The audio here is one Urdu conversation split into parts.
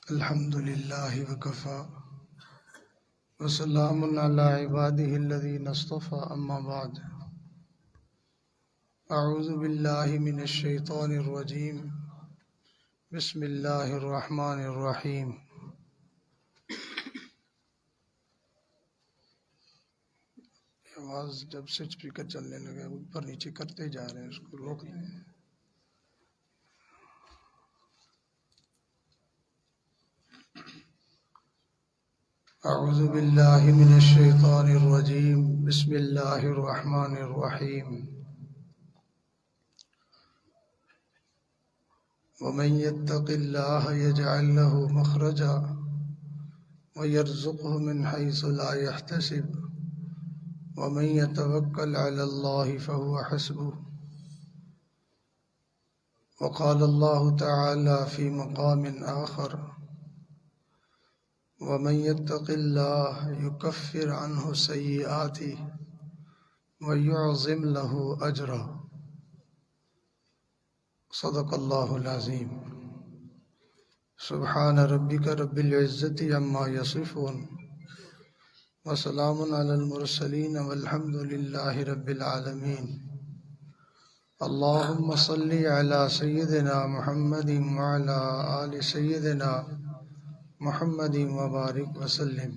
الحمد لله وكفى وسلام على عباده الذين اصطفى أما بعد أعوذ بالله من الشيطان الرجيم بسم الله الرحمن الرحيم آواز جب سے اسپیکر چلنے لگا اوپر نیچے کرتے جا رہے ہیں، اس کو روک دیں۔ اعوذ باللہ من الشیطان الرجیم بسم اللہ الرحمن الرحیم ومن يتق الله يجعل له مخرجا ويرزقه من حيث لا يحتسب ومن يتوكل على الله فهو حسبه وقال الله تعالى في مقام آخر ومن يتق الله يكفر عنه سيئاته ويعظم له أجرا صدق الله العظيم سبحان ربك رب العزة عما يصفون وسلام على المرسلين والحمد لله رب العالمين اللهم صل على سيدنا محمد وعلى آل سيدنا محمد وبارك وسلم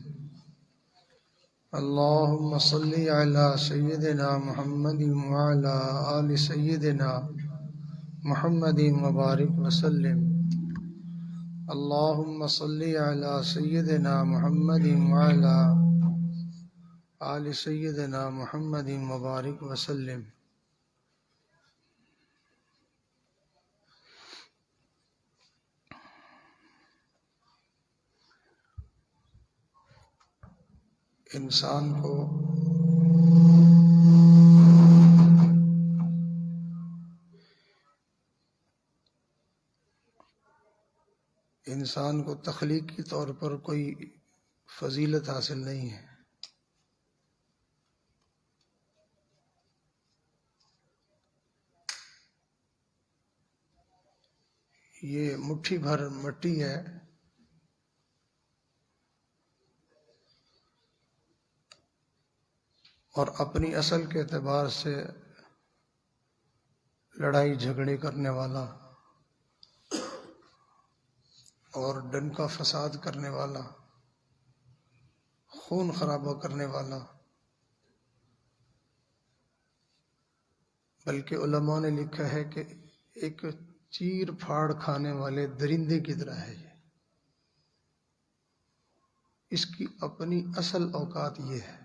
اللهم صل على سيدنا محمد وعلى آل سيدنا محمد وبارك وسلم اللهم صل على سيدنا محمد وعلى آل سيدنا محمد وبارك وسلم انسان کو تخلیقی طور پر کوئی فضیلت حاصل نہیں ہے۔ یہ مٹھی بھر مٹی ہے، اور اپنی اصل کے اعتبار سے لڑائی جھگڑے کرنے والا اور ڈنکا فساد کرنے والا، خون خرابہ کرنے والا، بلکہ علماء نے لکھا ہے کہ ایک چیر پھاڑ کھانے والے درندے کی طرح ہے۔ اس کی اپنی اصل اوقات یہ ہے۔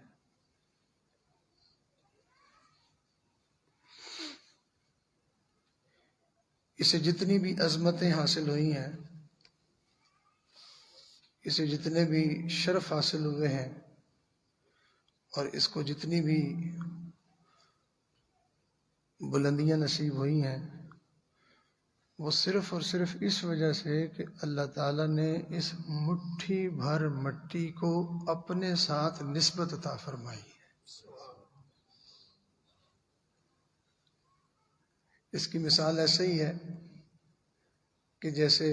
اسے جتنی بھی عظمتیں حاصل ہوئی ہیں، اسے جتنے بھی شرف حاصل ہوئے ہیں، اور اس کو جتنی بھی بلندیاں نصیب ہوئی ہیں، وہ صرف اور صرف اس وجہ سے کہ اللہ تعالیٰ نے اس مٹھی بھر مٹی کو اپنے ساتھ نسبت عطا فرمائی ہے۔ اس کی مثال ایسے ہی ہے کہ جیسے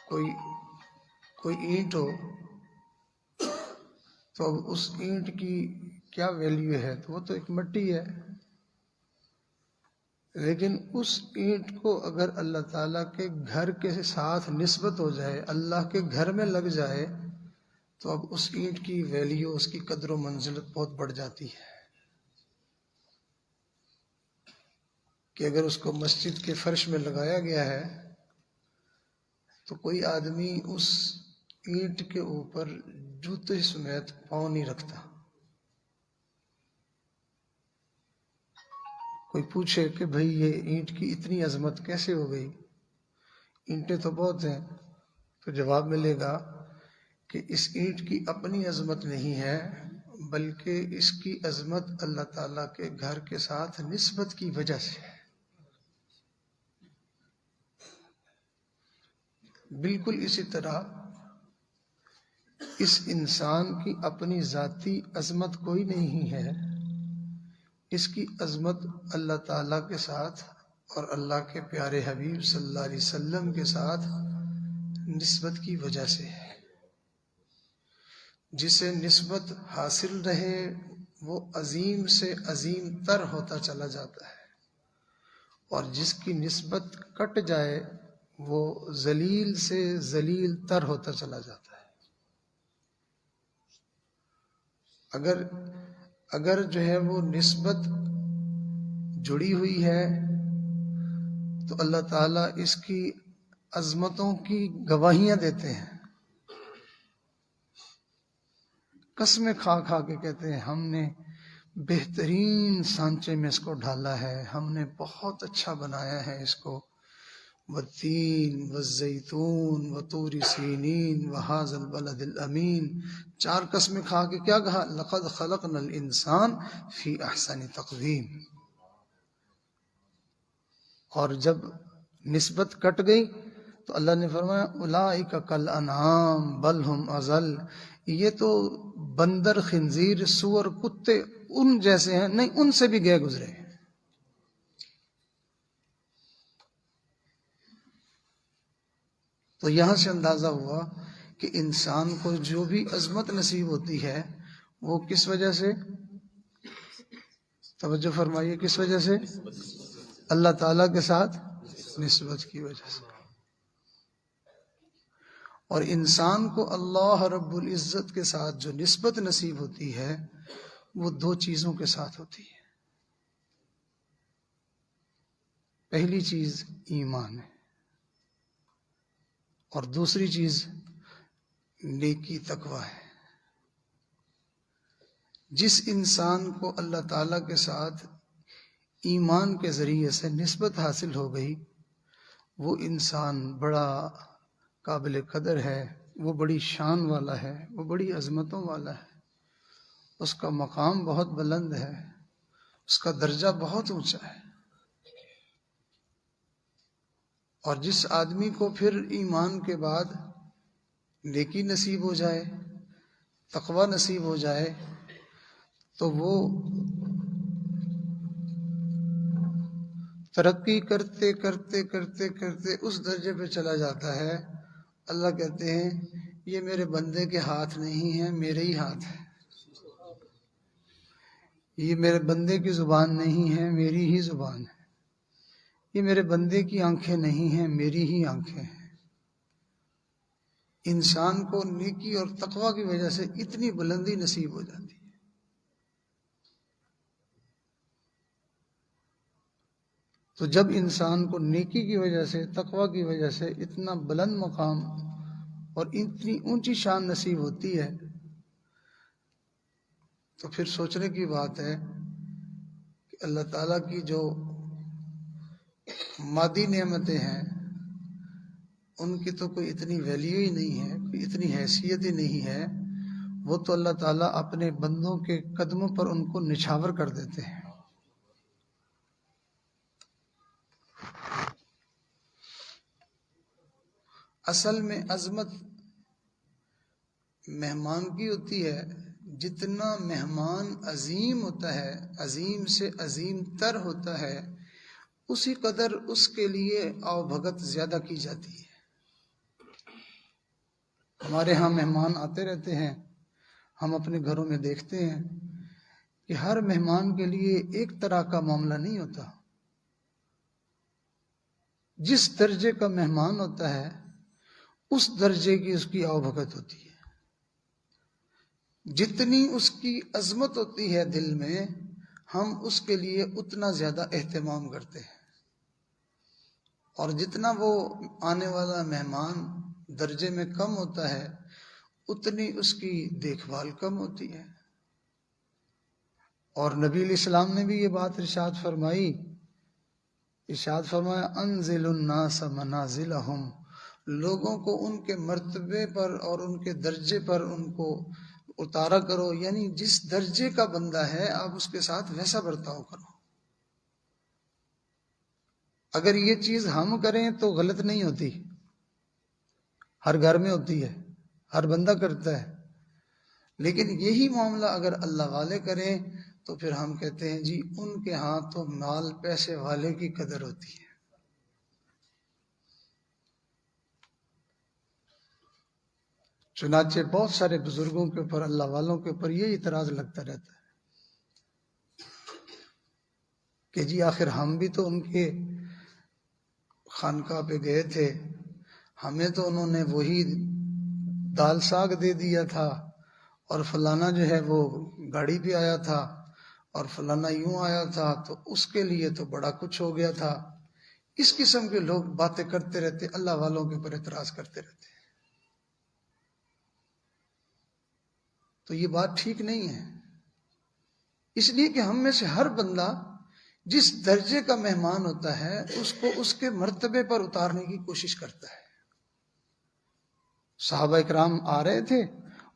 کوئی اینٹ ہو، تو اب اس اینٹ کی کیا ویلیو ہے؟ تو وہ تو ایک مٹی ہے، لیکن اس اینٹ کو اگر اللہ تعالیٰ کے گھر کے ساتھ نسبت ہو جائے، اللہ کے گھر میں لگ جائے، تو اب اس اینٹ کی ویلیو، اس کی قدر و منزلت بہت بڑھ جاتی ہے۔ کہ اگر اس کو مسجد کے فرش میں لگایا گیا ہے تو کوئی آدمی اس اینٹ کے اوپر جوتے سمیت پاؤں نہیں رکھتا۔ کوئی پوچھے کہ بھئی یہ اینٹ کی اتنی عظمت کیسے ہو گئی؟ اینٹیں تو بہت ہیں، تو جواب ملے گا کہ اس اینٹ کی اپنی عظمت نہیں ہے، بلکہ اس کی عظمت اللہ تعالیٰ کے گھر کے ساتھ نسبت کی وجہ سے ہے۔ بالکل اسی طرح اس انسان کی اپنی ذاتی عظمت کوئی نہیں ہے، اس کی عظمت اللہ تعالیٰ کے ساتھ اور اللہ کے پیارے حبیب صلی اللہ علیہ وسلم کے ساتھ نسبت کی وجہ سے ہے۔ جسے نسبت حاصل رہے وہ عظیم سے عظیم تر ہوتا چلا جاتا ہے، اور جس کی نسبت کٹ جائے وہ ذلیل سے ذلیل تر ہوتا چلا جاتا ہے۔ اگر جو ہے وہ نسبت جڑی ہوئی ہے تو اللہ تعالیٰ اس کی عظمتوں کی گواہیاں دیتے ہیں، قسمیں کھا کھا کے کہتے ہیں ہم نے بہترین سانچے میں اس کو ڈھالا ہے، ہم نے بہت اچھا بنایا ہے اس کو، والتین والزیتون وطور سینین وہذا البلد الامین، 4 قسمیں کھا کے کیا کہا؟ لقد خلقنا الانسان فی احسن تقویم۔ اور جب نسبت کٹ گئی تو اللہ نے فرمایا اولئک کالانعام بل ہم اضل، یہ تو بندر، خنزیر، سور، کتے ان جیسے ہیں، نہیں ان سے بھی گئے گزرے۔ تو یہاں سے اندازہ ہوا کہ انسان کو جو بھی عظمت نصیب ہوتی ہے وہ کس وجہ سے؟ توجہ فرمائیے، کس وجہ سے؟ اللہ تعالیٰ کے ساتھ نسبت کی وجہ سے۔ اور انسان کو اللہ رب العزت کے ساتھ جو نسبت نصیب ہوتی ہے وہ 2 چیزوں کے ساتھ ہوتی ہے۔ پہلی چیز ایمان ہے، اور دوسری چیز نیکی تقوی ہے۔ جس انسان کو اللہ تعالیٰ کے ساتھ ایمان کے ذریعے سے نسبت حاصل ہو گئی وہ انسان بڑا قابل قدر ہے، وہ بڑی شان والا ہے، وہ بڑی عظمتوں والا ہے، اس کا مقام بہت بلند ہے، اس کا درجہ بہت اونچا ہے۔ اور جس آدمی کو پھر ایمان کے بعد نیکی نصیب ہو جائے، تقوی نصیب ہو جائے، تو وہ ترقی کرتے کرتے کرتے کرتے اس درجے پہ چلا جاتا ہے، اللہ کہتے ہیں یہ میرے بندے کے ہاتھ نہیں ہیں، میرے ہی ہاتھ ہے، یہ میرے بندے کی زبان نہیں ہے، میری ہی زبان ہے، یہ میرے بندے کی آنکھیں نہیں ہیں، میری ہی آنکھیں ہیں۔ انسان کو نیکی اور تقوی کی وجہ سے اتنی بلندی نصیب ہو جاتی ہے۔ تو جب انسان کو نیکی کی وجہ سے، تقوی کی وجہ سے اتنا بلند مقام اور اتنی اونچی شان نصیب ہوتی ہے تو پھر سوچنے کی بات ہے کہ اللہ تعالیٰ کی جو مادی نعمتیں ہیں ان کی تو کوئی اتنی ویلیو ہی نہیں ہے، کوئی اتنی حیثیت ہی نہیں ہے، وہ تو اللہ تعالیٰ اپنے بندوں کے قدموں پر ان کو نچھاور کر دیتے ہیں۔ اصل میں عظمت مہمان کی ہوتی ہے، جتنا مہمان عظیم ہوتا ہے، عظیم سے عظیم تر ہوتا ہے، اسی قدر اس کے لیے آؤ بھگت زیادہ کی جاتی ہے۔ ہمارے ہاں مہمان آتے رہتے ہیں، ہم اپنے گھروں میں دیکھتے ہیں کہ ہر مہمان کے لیے ایک طرح کا معاملہ نہیں ہوتا۔ جس درجے کا مہمان ہوتا ہے اس درجے کی اس کی آؤ بھگت ہوتی ہے، جتنی اس کی عظمت ہوتی ہے دل میں ہم اس کے لیے اتنا زیادہ اہتمام کرتے ہیں، اور جتنا وہ آنے والا مہمان درجے میں کم ہوتا ہے اتنی اس کی دیکھ بھال کم ہوتی ہے۔ اور نبی علیہ السلام نے بھی یہ بات ارشاد فرمائی، ارشاد فرمایا انزل الناس منازلہم، لوگوں کو ان کے مرتبے پر اور ان کے درجے پر ان کو اتارا کرو، یعنی جس درجے کا بندہ ہے آپ اس کے ساتھ ویسا برتاؤ کرو۔ اگر یہ چیز ہم کریں تو غلط نہیں ہوتی، ہر گھر میں ہوتی ہے، ہر بندہ کرتا ہے، لیکن یہی معاملہ اگر اللہ والے کریں تو پھر ہم کہتے ہیں جی ان کے ہاں تو مال پیسے والے کی قدر ہوتی ہے۔ چنانچہ بہت سارے بزرگوں کے اوپر، اللہ والوں کے اوپر یہ اعتراض لگتا رہتا ہے کہ جی آخر ہم بھی تو ان کے خانقاہ پہ گئے تھے، ہمیں تو انہوں نے وہی دال ساگ دے دیا تھا، اور فلانا جو ہے وہ گاڑی پہ آیا تھا، اور فلانا یوں آیا تھا، تو اس کے لیے تو بڑا کچھ ہو گیا تھا۔ اس قسم کے لوگ باتیں کرتے رہتے، اللہ والوں کے اوپر اعتراض کرتے رہتے۔ تو یہ بات ٹھیک نہیں ہے، اس لیے کہ ہم میں سے ہر بندہ جس درجے کا مہمان ہوتا ہے اس کو اس کے مرتبے پر اتارنے کی کوشش کرتا ہے۔ صحابہ اکرام آ رہے تھے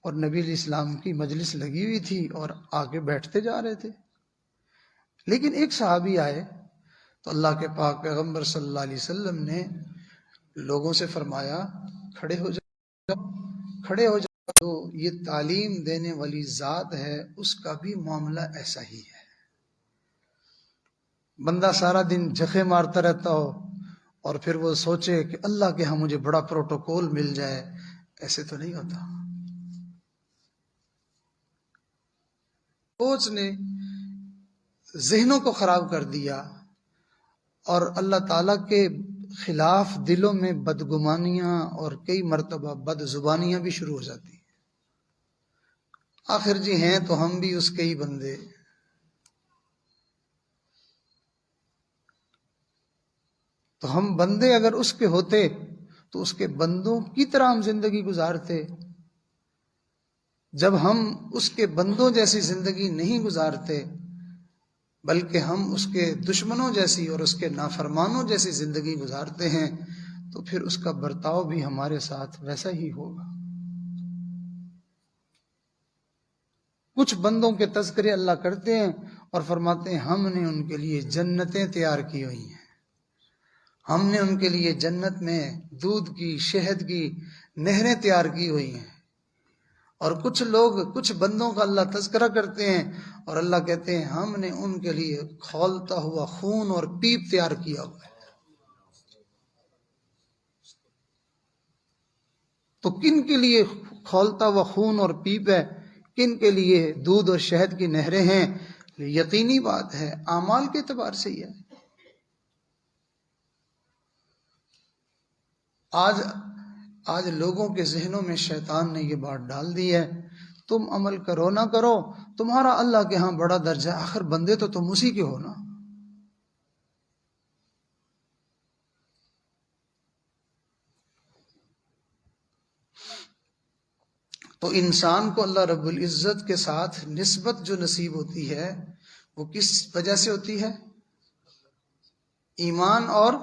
اور نبی علیہ السلام کی مجلس لگی ہوئی تھی اور آگے بیٹھتے جا رہے تھے، لیکن ایک صحابی آئے تو اللہ کے پاک پیغمبر صلی اللہ علیہ وسلم نے لوگوں سے فرمایا کھڑے ہو جاؤ، کھڑے ہو جاؤ۔ تو یہ تعلیم دینے والی ذات ہے، اس کا بھی معاملہ ایسا ہی ہے۔ بندہ سارا دن جھکے مارتا رہتا ہو اور پھر وہ سوچے کہ اللہ کے ہاں مجھے بڑا پروٹوکول مل جائے، ایسے تو نہیں ہوتا۔ سوچ نے ذہنوں کو خراب کر دیا اور اللہ تعالیٰ کے خلاف دلوں میں بدگمانیاں اور کئی مرتبہ بد زبانیاں بھی شروع ہو جاتی ہیں۔ آخر جی ہیں تو ہم بھی اس کے ہی بندے، تو ہم بندے اگر اس کے ہوتے تو اس کے بندوں کی طرح ہم زندگی گزارتے۔ جب ہم اس کے بندوں جیسی زندگی نہیں گزارتے بلکہ ہم اس کے دشمنوں جیسی اور اس کے نافرمانوں جیسی زندگی گزارتے ہیں تو پھر اس کا برتاؤ بھی ہمارے ساتھ ویسا ہی ہوگا۔ کچھ بندوں کے تذکرے اللہ کرتے ہیں اور فرماتے ہیں ہم نے ان کے لیے جنتیں تیار کی ہوئی ہیں، ہم نے ان کے لیے جنت میں دودھ کی، شہد کی نہریں تیار کی ہوئی ہیں۔ اور کچھ لوگ، کچھ بندوں کا اللہ تذکرہ کرتے ہیں اور اللہ کہتے ہیں ہم نے ان کے لیے کھولتا ہوا خون اور پیپ تیار کیا ہوا ہے۔ تو کن کے لیے کھولتا ہوا خون اور پیپ ہے، کن کے لیے دودھ اور شہد کی نہریں ہیں؟ یقینی بات ہے اعمال کے اعتبار سے ہی ہے۔ آج لوگوں کے ذہنوں میں شیطان نے یہ بات ڈال دی ہے، تم عمل کرو نہ کرو تمہارا اللہ کے ہاں بڑا درجہ، آخر بندے تو تم اسی کے ہو نا۔ تو انسان کو اللہ رب العزت کے ساتھ نسبت جو نصیب ہوتی ہے وہ کس وجہ سے ہوتی ہے؟ ایمان اور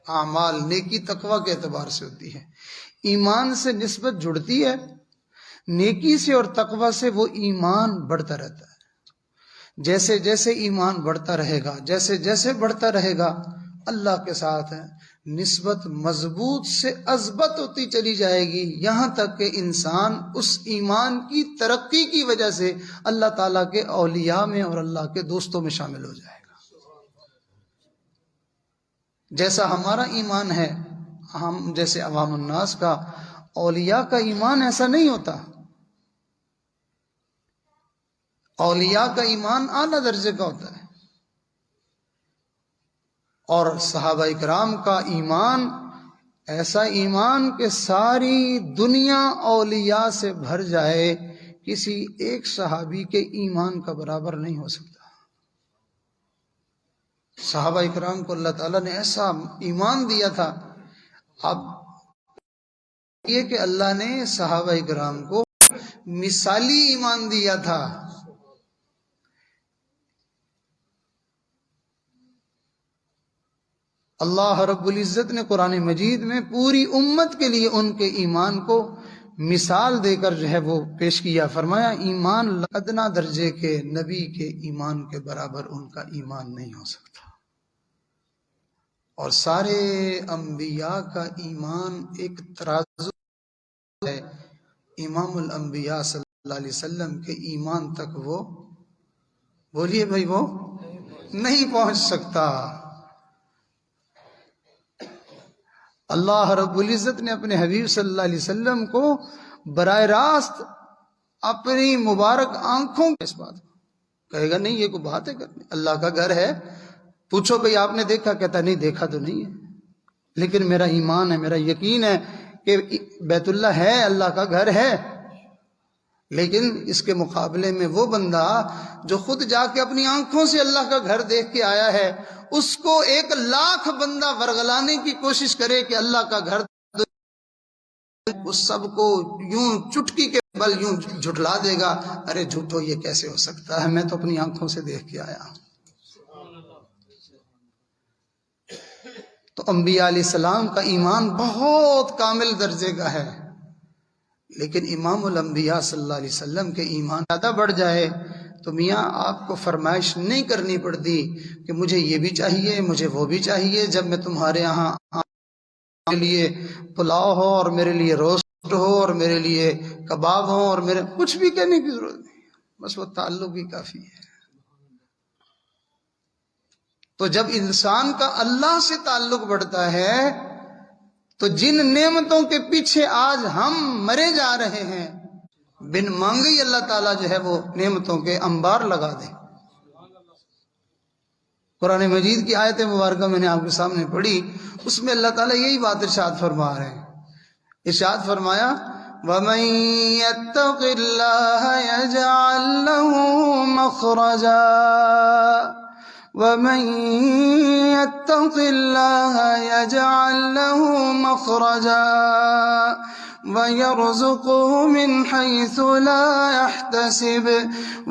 اعمال، نیکی تقوی کے اعتبار سے ہوتی ہے۔ ایمان سے نسبت جڑتی ہے، نیکی سے اور تقوی سے وہ ایمان بڑھتا رہتا ہے۔ جیسے جیسے ایمان بڑھتا رہے گا، جیسے جیسے بڑھتا رہے گا، اللہ کے ساتھ نسبت مضبوط سے اثبت ہوتی چلی جائے گی، یہاں تک کہ انسان اس ایمان کی ترقی کی وجہ سے اللہ تعالیٰ کے اولیاء میں اور اللہ کے دوستوں میں شامل ہو جائے گا۔ جیسا ہمارا ایمان ہے، ہم جیسے عوام الناس کا، اولیاء کا ایمان ایسا نہیں ہوتا۔ اولیاء کا ایمان اعلیٰ درجے کا ہوتا ہے، اور صحابہ اکرام کا ایمان ایسا ایمان کہ ساری دنیا اولیاء سے بھر جائے، کسی ایک صحابی کے ایمان کا برابر نہیں ہو سکتا۔ صحابہ اکرام کو اللہ تعالیٰ نے ایسا ایمان دیا تھا۔ اب یہ کہ اللہ نے صحابہ اکرام کو مثالی ایمان دیا تھا۔ اللہ رب العزت نے قرآن مجید میں پوری امت کے لیے ان کے ایمان کو مثال دے کر جو ہے وہ پیش کیا، فرمایا ایمان ادنا درجے کے نبی کے ایمان کے برابر ان کا ایمان نہیں ہو سکتا۔ اور سارے انبیاء کا ایمان ایک ترازو ہے، امام الانبیاء صلی اللہ علیہ وسلم کے ایمان تک وہ، بولیے بھائی، وہ نہیں پہنچ سکتا۔ اللہ رب العزت نے اپنے حبیب صلی اللہ علیہ وسلم کو براہ راست اپنی مبارک آنکھوں اس بات کو کہے گا نہیں یہ کوئی بات ہے کرنی، اللہ کا گھر ہے، پوچھو بھئی آپ نے دیکھا؟ کہتا نہیں دیکھا تو نہیں ہے، لیکن میرا ایمان ہے، میرا یقین ہے کہ بیت اللہ ہے، اللہ کا گھر ہے۔ لیکن اس کے مقابلے میں وہ بندہ جو خود جا کے اپنی آنکھوں سے اللہ کا گھر دیکھ کے آیا ہے، اس کو 1,00,000 بندہ ورگلانے کی کوشش کرے کہ اللہ کا گھر، اس سب کو یوں چٹکی کے بل یوں جھٹلا دے گا، ارے جھوٹو یہ کیسے ہو سکتا ہے، میں تو اپنی آنکھوں سے دیکھ کے آیا۔ تو انبیاء علیہ السلام کا ایمان بہت کامل درجے کا ہے، لیکن امام الانبیاء صلی اللہ علیہ وسلم کے ایمان زیادہ بڑھ جائے تو میاں آپ کو فرمائش نہیں کرنی پڑتی کہ مجھے یہ بھی چاہیے، مجھے وہ بھی چاہیے، جب میں تمہارے یہاں میرے لیے پلاؤ ہو اور میرے لیے روسٹ ہو اور میرے لیے کباب ہو اور میرے کچھ بھی کہنے کی ضرورت نہیں، بس وہ تعلق ہی کافی ہے۔ تو جب انسان کا اللہ سے تعلق بڑھتا ہے تو جن نعمتوں کے پیچھے آج ہم مرے جا رہے ہیں، بن مانگے ہی اللہ تعالیٰ جو ہے وہ نعمتوں کے انبار لگا دے۔ قرآن مجید کی آیت مبارکہ میں نے آپ کے سامنے پڑھی، اس میں اللہ تعالیٰ یہی بات ارشاد فرما رہے ہیں۔ ارشاد فرمایا وَمَن يَتَّقِ اللَّهَ يَجْعَل لَّهُ مَخْرَجًا وَمَن يَتَّقِ اللَّهَ يَجْعَل لَّهُ مَخْرَجًا وَيَرْزُقْهُ مِنْ حَيْثُ لَا يَحْتَسِبُ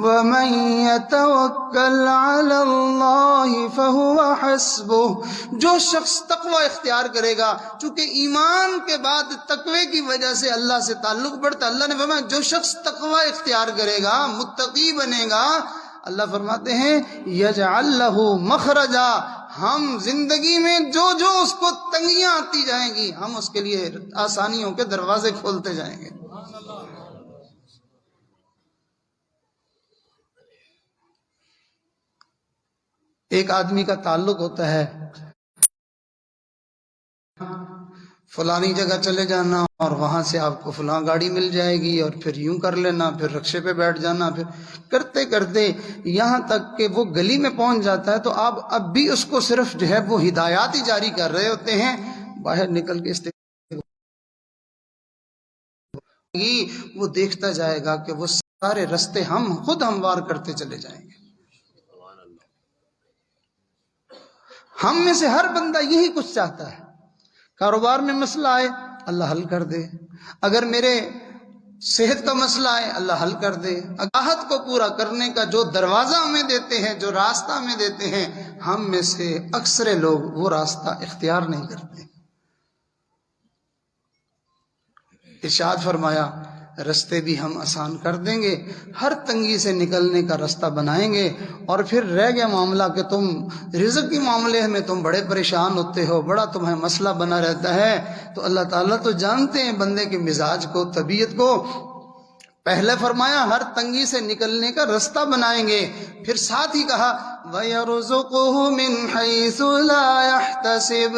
وَمَن يَتَوَكَّلْ عَلَى اللَّهِ فَهُوَ حَسْبُهُ۔ جو شخص تقوی اختیار کرے گا، چونکہ ایمان کے بعد تقوی کی وجہ سے اللہ سے تعلق بڑھتا، اللہ نے فرمایا جو شخص تقوی اختیار کرے گا، متقی بنے گا، اللہ فرماتے ہیں یجعل لہ مخرجا، ہم زندگی میں جو جو اس کو تنگیاں آتی جائیں گی ہم اس کے لیے آسانیوں کے دروازے کھولتے جائیں گے۔ ایک آدمی کا تعلق ہوتا ہے فلانی جگہ چلے جانا اور وہاں سے آپ کو فلاں گاڑی مل جائے گی اور پھر یوں کر لینا، پھر رکشے پہ بیٹھ جانا، پھر کرتے کرتے یہاں تک کہ وہ گلی میں پہنچ جاتا ہے تو آپ اب بھی اس کو صرف جو ہے وہ ہدایات ہی جاری کر رہے ہوتے ہیں، باہر نکل کے وہ دیکھتا جائے گا کہ وہ سارے رستے ہم خود ہموار کرتے چلے جائیں گے۔ ہم میں سے ہر بندہ یہی کچھ چاہتا ہے، کاروبار میں مسئلہ آئے اللہ حل کر دے، اگر میرے صحت کا مسئلہ آئے اللہ حل کر دے، اگاہت کو پورا کرنے کا جو دروازہ ہمیں دیتے ہیں، جو راستہ ہمیں دیتے ہیں، ہم میں سے اکثر لوگ وہ راستہ اختیار نہیں کرتے۔ ارشاد فرمایا رستے بھی ہم آسان کر دیں گے، ہر تنگی سے نکلنے کا رستہ بنائیں گے، اور پھر رہ گیا معاملہ کہ تم رزق کے معاملے میں تم بڑے پریشان ہوتے ہو، بڑا تمہیں مسئلہ بنا رہتا ہے، تو اللہ تعالیٰ تو جانتے ہیں بندے کے مزاج کو، طبیعت کو۔ پہلے فرمایا ہر تنگی سے نکلنے کا رستہ بنائیں گے، پھر ساتھ ہی کہا وَيَرْزُقُهُ مِنْ حَيْثُ لَا يَحْتَسِبُ،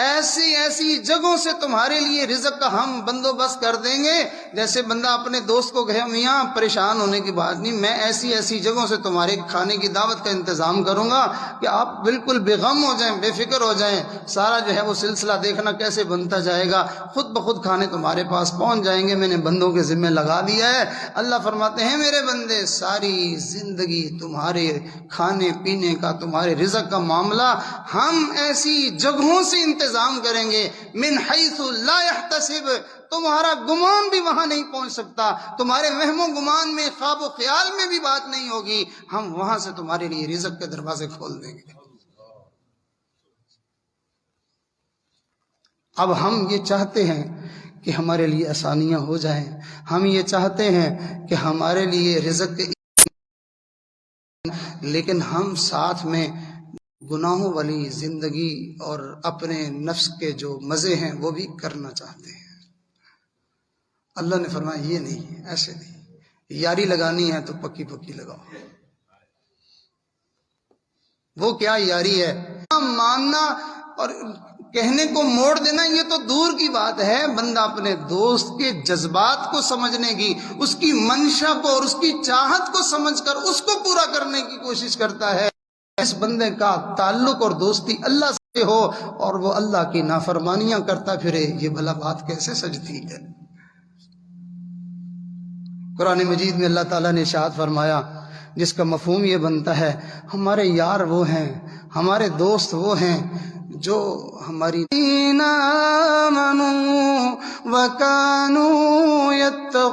ایسی ایسی جگہوں سے تمہارے لیے رزق کا ہم بندوبست کر دیں گے، جیسے بندہ اپنے دوست کو کہے میاں پریشان ہونے کی بات نہیں، میں ایسی ایسی جگہوں سے تمہارے کھانے کی دعوت کا انتظام کروں گا کہ آپ بالکل بے غم ہو جائیں، بے فکر ہو جائیں، سارا جو ہے وہ سلسلہ دیکھنا کیسے بنتا جائے گا، خود بخود کھانے تمہارے پاس پہنچ جائیں گے، میں نے بندوں کے ذمہ لگا دیا ہے۔ اللہ فرماتے ہیں میرے بندے ساری زندگی تمہارے کھانے پینے کا، تمہارے رزق کا معاملہ ہم ایسی جگہوں سے انتظام کریں گے، من حیث لا یحتسب، تمہارا گمان بھی وہاں نہیں پہنچ سکتا، تمہارے وہم و گمان میں، خواب و خیال میں بھی بات نہیں ہوگی، ہم وہاں سے تمہارے لیے رزق کے دروازے کھول دیں گے۔ اب ہم یہ چاہتے ہیں کہ ہمارے لیے آسانیاں ہو جائیں، ہم یہ چاہتے ہیں کہ ہمارے لیے رزق کے، لیکن ہم ساتھ میں گناہوں والی زندگی اور اپنے نفس کے جو مزے ہیں وہ بھی کرنا چاہتے ہیں۔ اللہ نے فرمایا یہ نہیں، ایسے نہیں، یاری لگانی ہے تو پکی پکی لگاؤ۔ وہ کیا یاری ہے؟ ماننا اور کہنے کو موڑ دینا یہ تو دور کی بات ہے، بندہ اپنے دوست کے جذبات کو سمجھنے کی، اس کی منشا کو اور اس کی چاہت کو سمجھ کر اس کو پورا کرنے کی کوشش کرتا ہے۔ اس بندے کا تعلق اور دوستی اللہ سے ہو اور وہ اللہ کی نافرمانیاں کرتا پھرے، یہ بھلا بات کیسے سجتی ہے؟ قرآن مجید میں اللہ تعالیٰ نے ارشاد فرمایا جس کا مفہوم یہ بنتا ہے ہمارے یار وہ ہیں، ہمارے دوست وہ ہیں جو ہماری آمنوا وکانوا یتقون،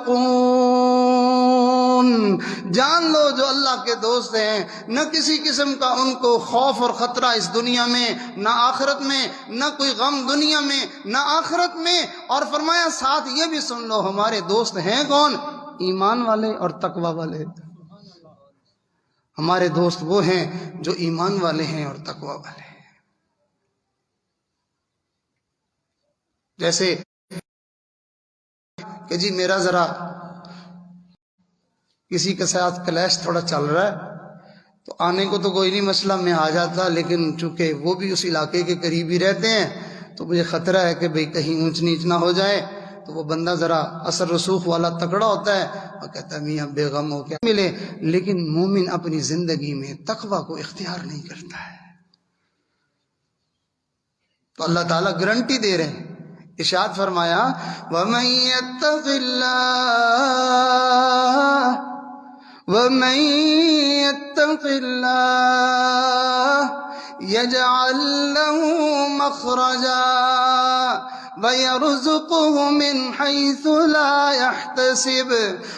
جان لو جو اللہ کے دوست ہیں نہ کسی قسم کا ان کو خوف اور خطرہ اس دنیا میں، نہ آخرت میں، نہ کوئی غم دنیا میں نہ آخرت میں، اور فرمایا ساتھ یہ بھی سن لو ہمارے دوست ہیں کون؟ ایمان والے اور تقوی والے۔ ہمارے دوست وہ ہیں جو ایمان والے ہیں اور تقوی والے ہیں۔ جیسے کہ جی میرا ذرا کسی کے ساتھ کلیش تھوڑا چل رہا ہے تو آنے کو تو کوئی نہیں مسئلہ، میں آ جاتا، لیکن چونکہ وہ بھی اس علاقے کے قریب ہی رہتے ہیں تو مجھے خطرہ ہے کہ بھئی کہیں اونچ نیچ نہ ہو جائے، تو وہ بندہ ذرا اثر رسوخ والا تکڑا ہوتا ہے اور کہتا ہے میاں بے غم ہو کیا ملے، لیکن مومن اپنی زندگی میں تقوی کو اختیار نہیں کرتا ہے۔ تو اللہ تعالیٰ گارنٹی دے رہے ہیں، ارشاد فرمایا وَمَن يَتَّقِ اللَّهَ يَجْعَل لَّهُ مَخْرَجًا وَيَرْزُقْهُ مِنْ حَيْثُ لَا يَحْتَسِبُ،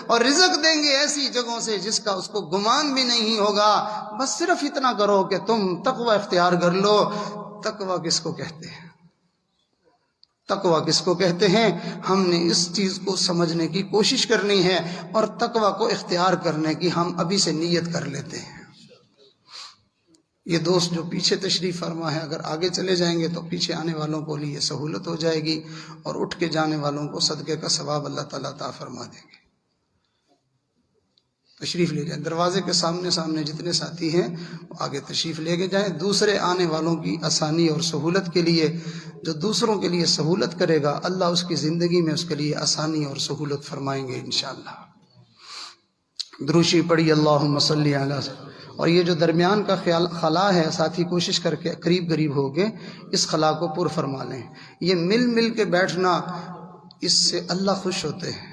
اور رزق دیں گے ایسی جگہوں سے جس کا اس کو گمان بھی نہیں ہوگا۔ بس صرف اتنا کرو کہ تم تقوی اختیار کر لو۔ تقوی کس کو کہتے ہیں؟ تقوی کس کو کہتے ہیں؟ ہم نے اس چیز کو سمجھنے کی کوشش کرنی ہے اور تقوی کو اختیار کرنے کی ہم ابھی سے نیت کر لیتے ہیں۔ یہ دوست جو پیچھے تشریف فرما ہے اگر آگے چلے جائیں گے تو پیچھے آنے والوں کو لیے سہولت ہو جائے گی اور اٹھ کے جانے والوں کو صدقے کا ثواب اللہ تعالیٰ عطا فرما دیں گے۔ تشریف لے جائیں، دروازے کے سامنے جتنے ساتھی ہیں وہ آگے تشریف لے کے جائیں۔ دوسرے آنے والوں کی آسانی اور سہولت کے لیے، جو دوسروں کے لیے سہولت کرے گا اللہ اس کی زندگی میں اس کے لیے آسانی اور سہولت فرمائیں گے انشاءاللہ۔ دروشی پڑھی اللہم صلی علی وسلم۔ اور یہ جو درمیان کا خلا ہے ساتھی کوشش کر کے قریب ہو کے اس خلا کو پر فرما لیں۔ یہ مل کے بیٹھنا، اس سے اللہ خوش ہوتے ہیں،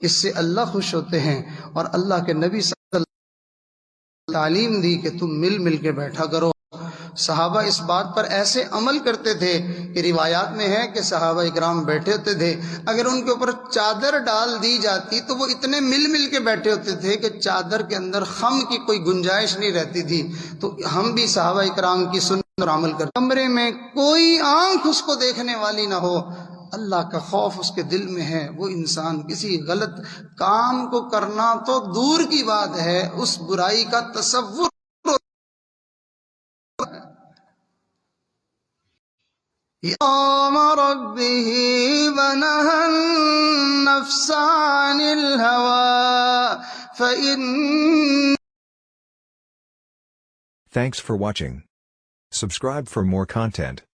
اس سے اللہ خوش ہوتے ہیں، اور اللہ کے نبی صلی اللہ علیہ وسلم تعلیم دی کہ تم مل کے بیٹھا کرو۔ صحابہ اس بات پر ایسے عمل کرتے تھے کہ روایات میں ہے کہ صحابہ اکرام بیٹھے ہوتے تھے، اگر ان کے اوپر چادر ڈال دی جاتی تو وہ اتنے مل کے بیٹھے ہوتے تھے کہ چادر کے اندر خم کی کوئی گنجائش نہیں رہتی تھی۔ تو ہم بھی صحابہ اکرام کی سنت اور عمل کرتے، کمرے میں کوئی آنکھ اس کو دیکھنے والی نہ ہو، اللہ کا خوف اس کے دل میں ہے، وہ انسان کسی غلط کام کو کرنا تو دور کی بات ہے، اس برائی کا تصور أمر به ونهى النفس عن الهوى فإن. Thanks for watching. Subscribe for more content.